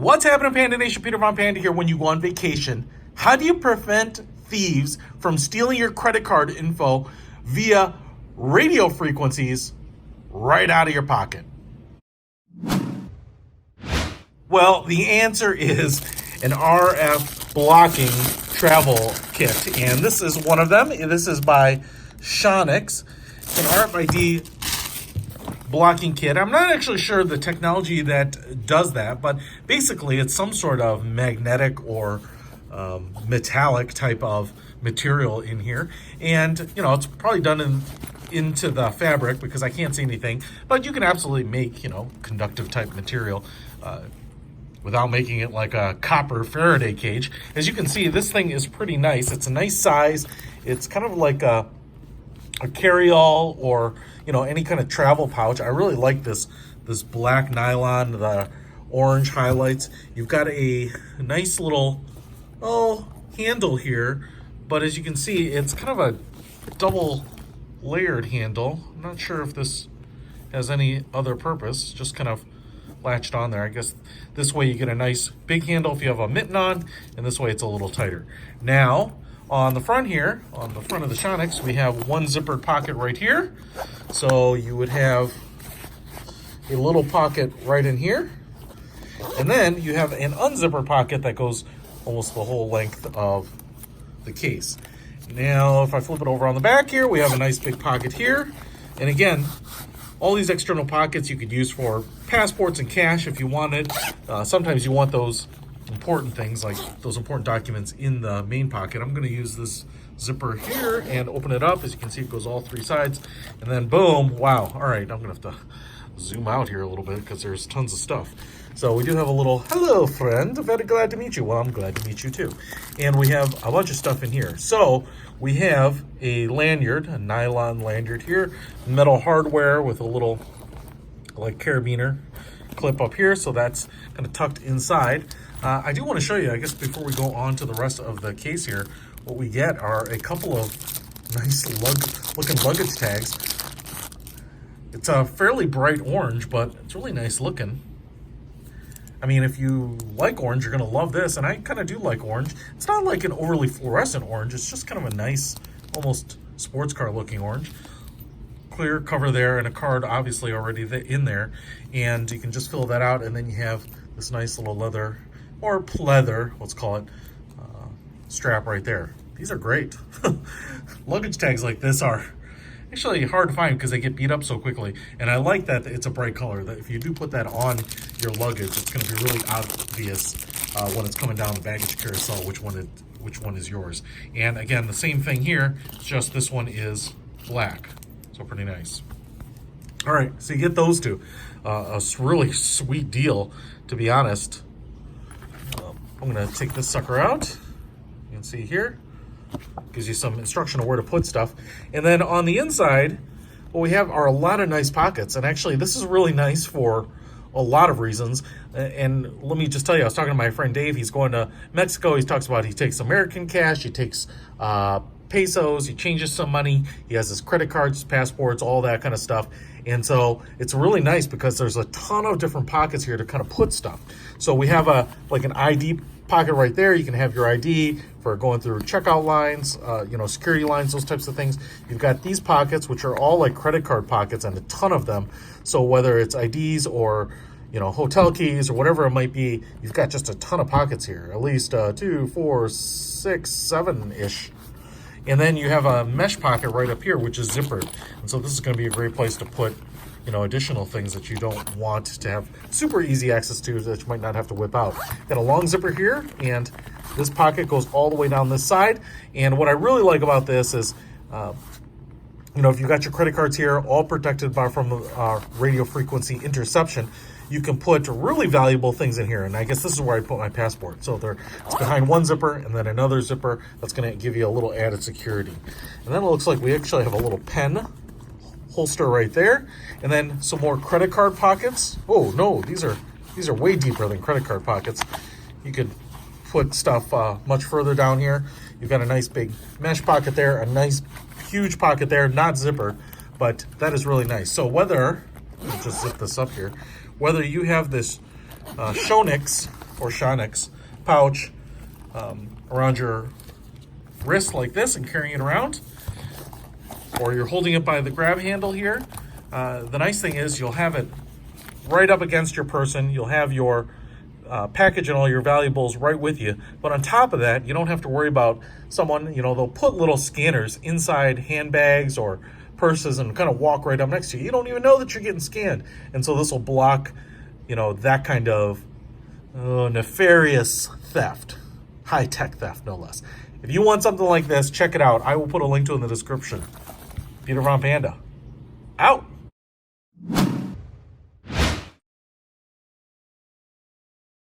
What's happening, Panda Nation? Peter Von Panda here. When you go on vacation, how do you prevent thieves from stealing your credit card info via radio frequencies right out of your pocket? Well, the answer is an RF blocking travel kit, and this is one of them. This is by Shonix. It's an RFID blocking kit. I'm not actually sure the technology that does that, but basically it's some sort of magnetic or metallic type of material in here, and it's probably done into the fabric because I can't see anything, but you can absolutely make conductive type material without making it like a copper Faraday cage. As you can see, this thing is pretty nice. It's a nice size. It's kind of like a carry-all or any kind of travel pouch. I really like this black nylon, the orange highlights. You've got a nice little handle here, but as you can see, it's kind of a double layered handle. I'm not sure if this has any other purpose, just kind of latched on there. I guess this way you get a nice big handle if you have a mitten on, and this way it's a little tighter. Now, on the front here, on the front of the Shonix, we have one zippered pocket right here. So you would have a little pocket right in here. And then you have an unzippered pocket that goes almost the whole length of the case. Now, if I flip it over on the back here, we have a nice big pocket here. And again, all these external pockets you could use for passports and cash if you wanted. Sometimes you want those important things, like those important documents, in the main pocket. I'm going to use this zipper here and open it up. As you can see, it goes all three sides, and then boom. Wow. All right, I'm going to have to zoom out here a little bit because there's tons of stuff. So we do have a little, hello friend, very glad to meet you. Well, I'm glad to meet you too. And we have a bunch of stuff in here. So we have a lanyard, a nylon lanyard here, metal hardware with a little like carabiner clip up here. So that's kind of tucked inside. I do want to show you, I guess, before we go on to the rest of the case here, what we get are a couple of nice looking luggage tags. It's a fairly bright orange, but it's really nice looking. I mean, if you like orange, you're going to love this, and I kind of do like orange. It's not like an overly fluorescent orange. It's just kind of a nice, almost sports car looking orange. Clear cover there, and a card obviously already in there, and you can just fill that out, and then you have this nice little leather, or pleather, let's call it, strap right there. These are great. Luggage tags like this are actually hard to find because they get beat up so quickly, and I like that it's a bright color, that if you do put that on your luggage, it's going to be really obvious when it's coming down the baggage carousel which one is yours. And again, the same thing here, just this one is black, so pretty nice. All right, so you get those two. A really sweet deal, to be honest. I'm going to take this sucker out. You can see here. Gives you some instruction on where to put stuff. And then on the inside, what we have are a lot of nice pockets. And actually, this is really nice for a lot of reasons. And let me just tell you, I was talking to my friend Dave. He's going to Mexico. He talks about he takes American cash. He takes pesos. He changes some money. He has his credit cards, passports, all that kind of stuff. And so it's really nice because there's a ton of different pockets here to kind of put stuff. So we have like an ID pocket right there. You can have your ID for going through checkout lines, security lines, those types of things. You've got these pockets, which are all like credit card pockets, and a ton of them. So whether it's IDs or hotel keys or whatever it might be, you've got just a ton of pockets here. At least 2, 4, 6, 7-ish. And then you have a mesh pocket right up here, which is zippered. And so this is going to be a great place to put, additional things that you don't want to have super easy access to that you might not have to whip out. Got a long zipper here, and this pocket goes all the way down this side. And what I really like about this is, if you've got your credit cards here, all protected from radio frequency interception, you can put really valuable things in here. And I guess this is where I put my passport. So it's behind one zipper and then another zipper. That's going to give you a little added security. And then it looks like we actually have a little pen holster right there. And then some more credit card pockets. Oh, no, these are way deeper than credit card pockets. You could put stuff much further down here. You've got a nice big mesh pocket there, a nice huge pocket there, not zipper, but that is really nice. So whether, let's just zip this up here, whether you have this Shonix or Shonix pouch around your wrist like this and carrying it around, or you're holding it by the grab handle here. The nice thing is you'll have it right up against your person. You'll have your package and all your valuables right with you. But on top of that, you don't have to worry about someone, they'll put little scanners inside handbags or purses and kind of walk right up next to you. You don't even know that you're getting scanned. And so this will block, that kind of nefarious theft, high-tech theft, no less. If you want something like this, check it out. I will put a link to it in the description. Peter von Panda, out.